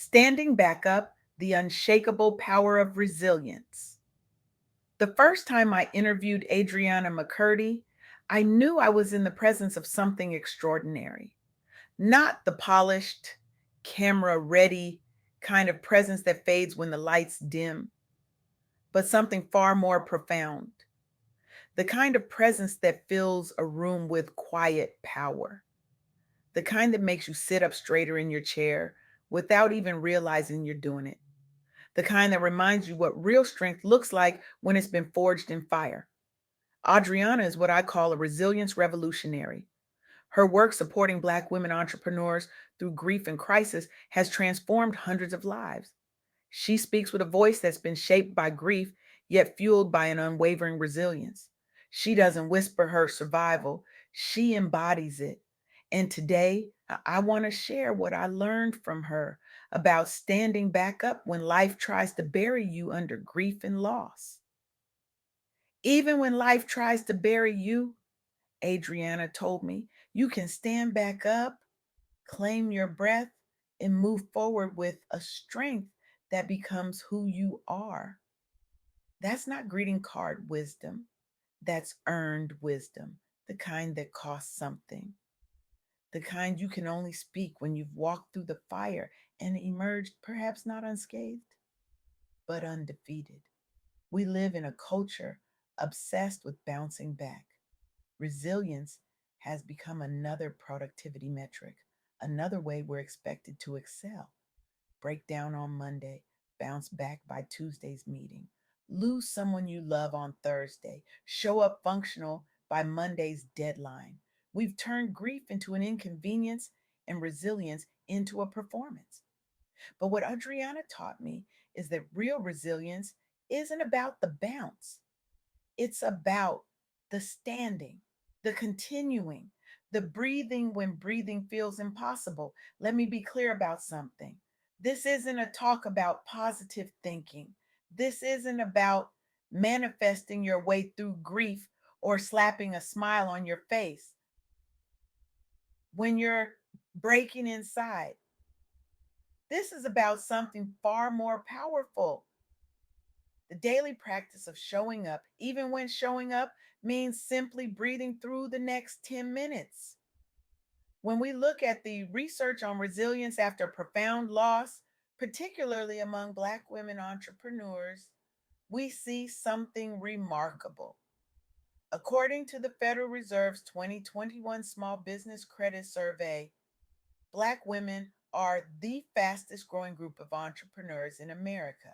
Standing Back Up, the Unshakable Power of Resilience. The first time I interviewed Adriana McCurdy, I knew I was in the presence of something extraordinary. Not the polished, camera ready kind of presence that fades when the lights dim, but something far more profound. The kind of presence that fills a room with quiet power. The kind that makes you sit up straighter in your chair without even realizing you're doing it. The kind that reminds you what real strength looks like when it's been forged in fire. Adriana is what I call a resilience revolutionary. Her work supporting Black women entrepreneurs through grief and crisis has transformed hundreds of lives. She speaks with a voice that's been shaped by grief, yet fueled by an unwavering resilience. She doesn't whisper her survival, she embodies it. And today, I want to share what I learned from her about standing back up when life tries to bury you under grief and loss. Even when life tries to bury you, Adriana told me, you can stand back up, claim your breath, and move forward with a strength that becomes who you are. That's not greeting card wisdom, that's earned wisdom, the kind that costs something, the kind you can only speak when you've walked through the fire and emerged perhaps not unscathed, but undefeated. We live in a culture obsessed with bouncing back. Resilience has become another productivity metric, another way we're expected to excel. Break down on Monday, bounce back by Tuesday's meeting, lose someone you love on Thursday, show up functional by Monday's deadline. We've turned grief into an inconvenience and resilience into a performance. But what Adriana taught me is that real resilience isn't about the bounce, it's about the standing, the continuing, the breathing when breathing feels impossible. Let me be clear about something. This isn't a talk about positive thinking. This isn't about manifesting your way through grief or slapping a smile on your face when you're breaking inside. This is about something far more powerful, the daily practice of showing up, even when showing up means simply breathing through the next 10 minutes. When we look at the research on resilience after profound loss, particularly among Black women entrepreneurs, we see something remarkable. According to the Federal Reserve's 2021 Small Business Credit Survey, Black women are the fastest growing group of entrepreneurs in America.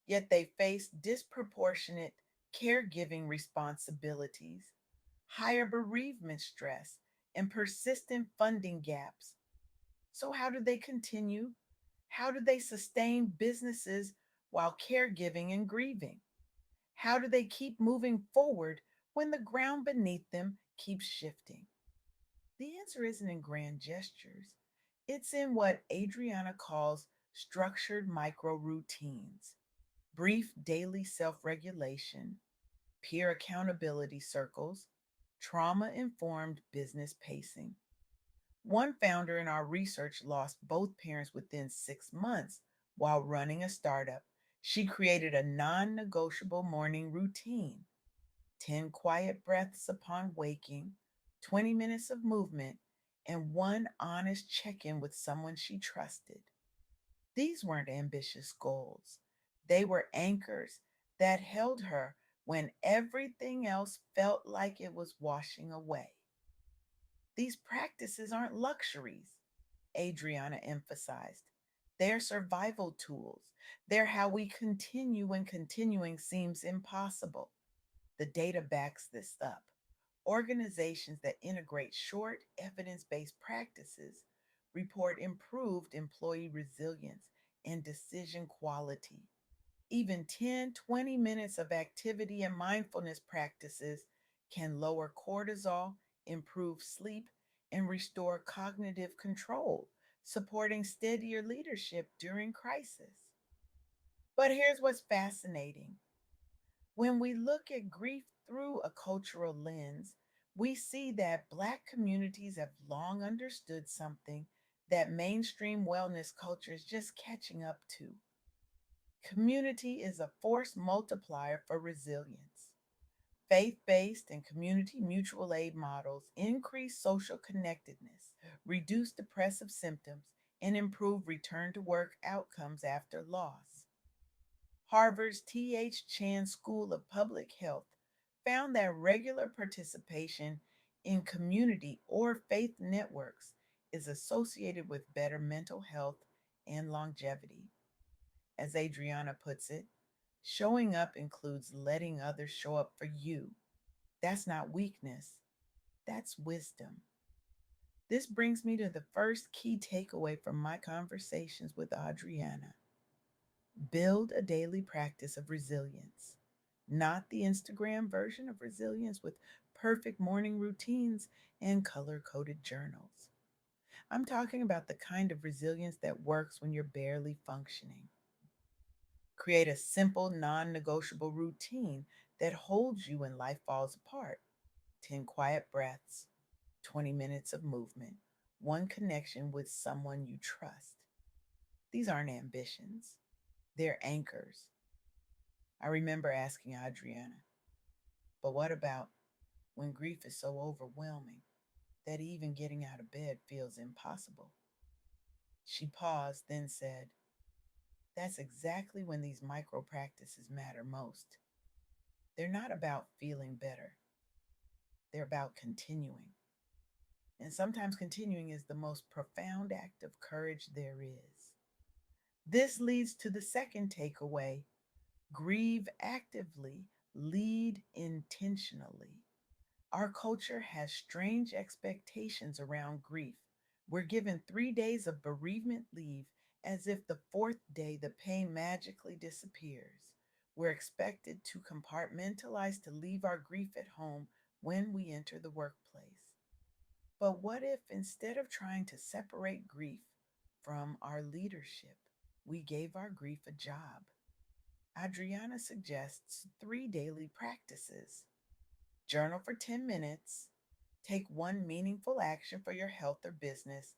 Yet they face disproportionate caregiving responsibilities, higher bereavement stress, and persistent funding gaps. So, how do they continue? How do they sustain businesses while caregiving and grieving? How do they keep moving forward when the ground beneath them keeps shifting? The answer isn't in grand gestures, it's in what Adriana calls structured micro routines, brief daily self regulation, peer accountability circles, trauma informed business pacing. One founder in our research lost both parents within 6 months while running a startup. She created a non negotiable morning routine: 10 quiet breaths upon waking, 20 minutes of movement, and one honest check in with someone she trusted. These weren't ambitious goals, they were anchors that held her when everything else felt like it was washing away. These practices aren't luxuries, Adriana emphasized. They're survival tools. They're how we continue when continuing seems impossible. The data backs this up. Organizations that integrate short, evidence based practices report improved employee resilience and decision quality. Even 10, 20 minutes of activity and mindfulness practices can lower cortisol, improve sleep, and restore cognitive control, supporting steadier leadership during crisis. But here's what's fascinating: when we look at grief through a cultural lens, we see that Black communities have long understood something that mainstream wellness culture is just catching up to. Community is a force multiplier for resilience. Faith based and community mutual aid models increase social connectedness, reduce depressive symptoms, and improve return to work outcomes after loss. Harvard's T.H. Chan School of Public Health found that regular participation in community or faith networks is associated with better mental health and longevity. As Adriana puts it, showing up includes letting others show up for you. That's not weakness, that's wisdom. This brings me to the first key takeaway from my conversations with Adriana. Build a daily practice of resilience, not the Instagram version of resilience with perfect morning routines and color coded journals. I'm talking about the kind of resilience that works when you're barely functioning. Create a simple, non negotiable routine that holds you when life falls apart. 10 quiet breaths, 20 minutes of movement, one connection with someone you trust. These aren't ambitions, they're anchors. I remember asking Adriana, but what about when grief is so overwhelming that even getting out of bed feels impossible? She paused, then said, that's exactly when these micro practices matter most. They're not about feeling better, they're about continuing. And sometimes continuing is the most profound act of courage there is. This leads to the second takeaway: grieve actively, lead intentionally. Our culture has strange expectations around grief. We're given 3 days of bereavement leave as if the fourth day the pain magically disappears. We're expected to compartmentalize to leave our grief at home when we enter the workplace. But what if instead of trying to separate grief from our leadership, we gave our grief a job? Adriana suggests 3 daily practices: journal for 10 minutes, take one meaningful action for your health or business,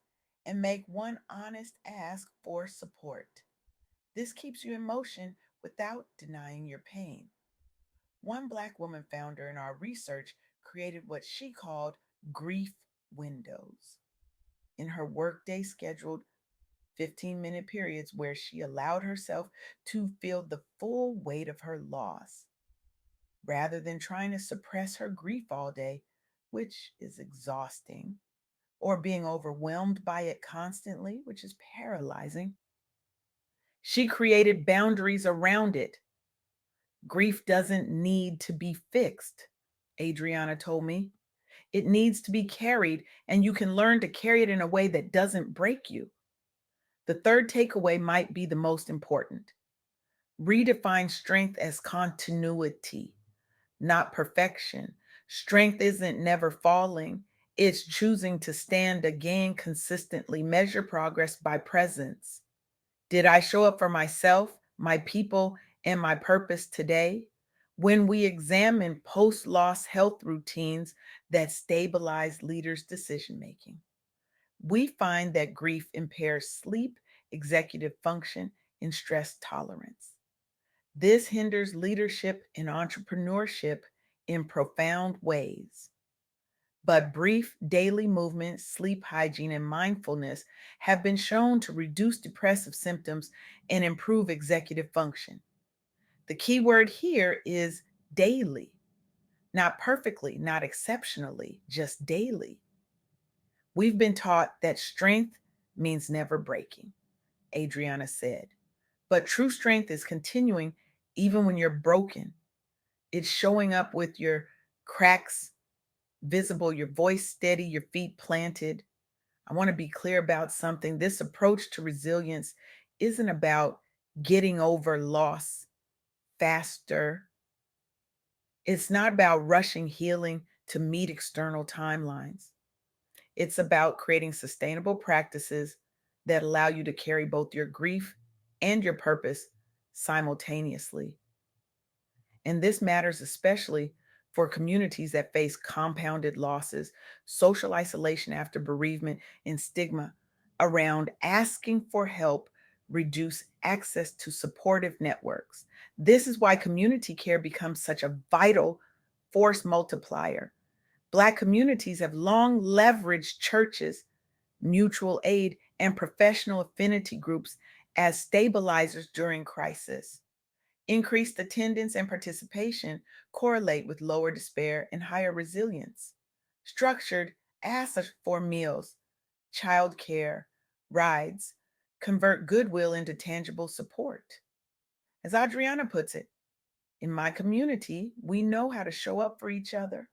and make one honest ask for support. This keeps you in motion without denying your pain. One Black woman founder in our research created what she called grief windows. In her workday, scheduled 15-minute periods where she allowed herself to feel the full weight of her loss rather than trying to suppress her grief all day, which is exhausting, or being overwhelmed by it constantly, which is paralyzing. She created boundaries around it. Grief doesn't need to be fixed, Adriana told me. It needs to be carried, and you can learn to carry it in a way that doesn't break you. The third takeaway might be the most important. Redefine strength as continuity, not perfection. Strength isn't never falling, it's choosing to stand again consistently. Measure progress by presence. Did I show up for myself, my people, and my purpose today? When we examine post loss health routines that stabilize leaders' decision making, we find that grief impairs sleep, executive function, and stress tolerance. This hinders leadership and entrepreneurship in profound ways. But brief daily movement, sleep hygiene, and mindfulness have been shown to reduce depressive symptoms and improve executive function. The key word here is daily, not perfectly, not exceptionally, just daily. We've been taught that strength means never breaking, Adriana said. But true strength is continuing even when you're broken. It's showing up with your cracks visible, your voice steady, your feet planted. I want to be clear about something. This approach to resilience isn't about getting over loss faster. It's not about rushing healing to meet external timelines. It's about creating sustainable practices that allow you to carry both your grief and your purpose simultaneously. And this matters especially for communities that face compounded losses, social isolation after bereavement, and stigma. around asking for help reduce access to supportive networks. This is why community care becomes such a vital force multiplier. Black communities have long leveraged churches, mutual aid, and professional affinity groups as stabilizers during crisis. Increased attendance and participation correlate with lower despair and higher resilience. Structured asks for meals, childcare, rides, convert goodwill into tangible support. As Adriana puts it, in my community, we know how to show up for each other.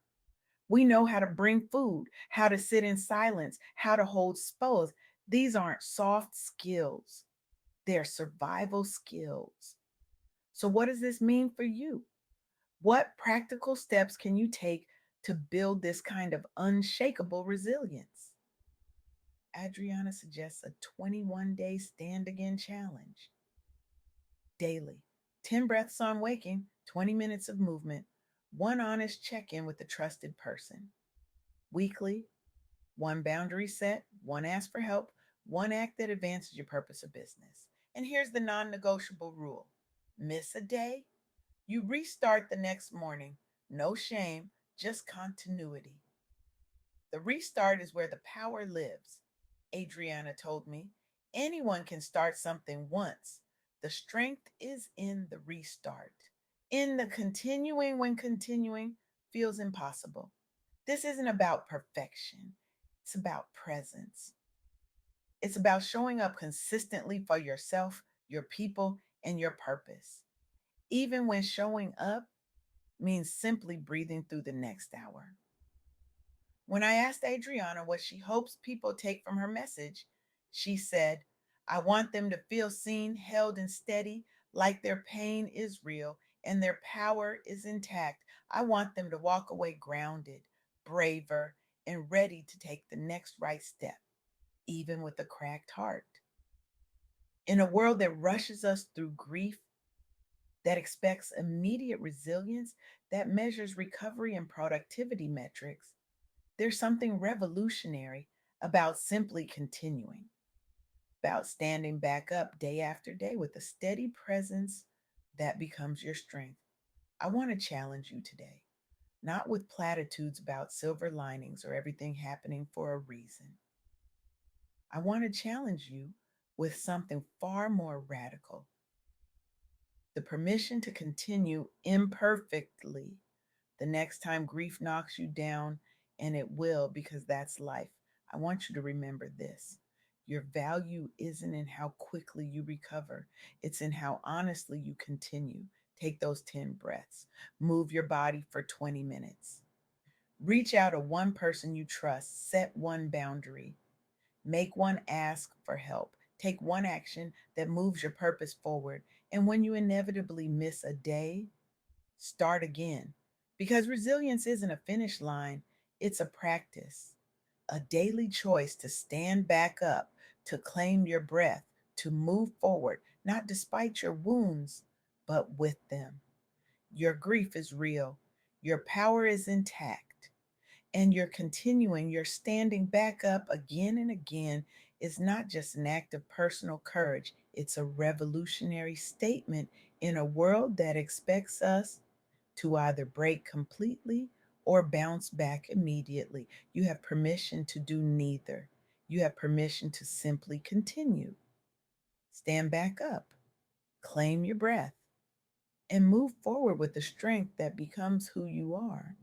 We know how to bring food, how to sit in silence, how to hold space. These aren't soft skills, they're survival skills. So, what does this mean for you? What practical steps can you take to build this kind of unshakable resilience? Adriana suggests a 21-day stand again challenge. Daily, 10 breaths on waking, 20 minutes of movement, one honest check in with a trusted person. Weekly, one boundary set, one ask for help, one act that advances your purpose or business. And here's the non negotiable rule: miss a day, you restart the next morning. No shame, just continuity. The restart is where the power lives. Adriana told me anyone can start something once. The strength is in the restart, in the continuing when continuing feels impossible. This isn't about perfection, it's about presence. It's about showing up consistently for yourself, your people, and your purpose. Even when showing up means simply breathing through the next hour. When I asked Adriana what she hopes people take from her message, she said, I want them to feel seen, held, and steady, like their pain is real and their power is intact. I want them to walk away grounded, braver, and ready to take the next right step, even with a cracked heart. In a world that rushes us through grief, that expects immediate resilience, that measures recovery and productivity metrics, there's something revolutionary about simply continuing, about standing back up day after day with a steady presence that becomes your strength. I want to challenge you today, not with platitudes about silver linings or everything happening for a reason. I want to challenge you with something far more radical: the permission to continue imperfectly the next time grief knocks you down, and it will, because that's life. I want you to remember this: your value isn't in how quickly you recover, it's in how honestly you continue. Take those 10 breaths, move your body for 20 minutes, reach out to one person you trust, set one boundary, make one ask for help, take one action that moves your purpose forward. And when you inevitably miss a day, start again. Because resilience isn't a finish line, it's a practice, a daily choice to stand back up, to claim your breath, to move forward, not despite your wounds, but with them. Your grief is real, your power is intact, and you're continuing, you're standing back up again and again is not just an act of personal courage, it's a revolutionary statement in a world that expects us to either break completely or bounce back immediately. You have permission to do neither. You have permission to simply continue. Stand back up, claim your breath, and move forward with the strength that becomes who you are.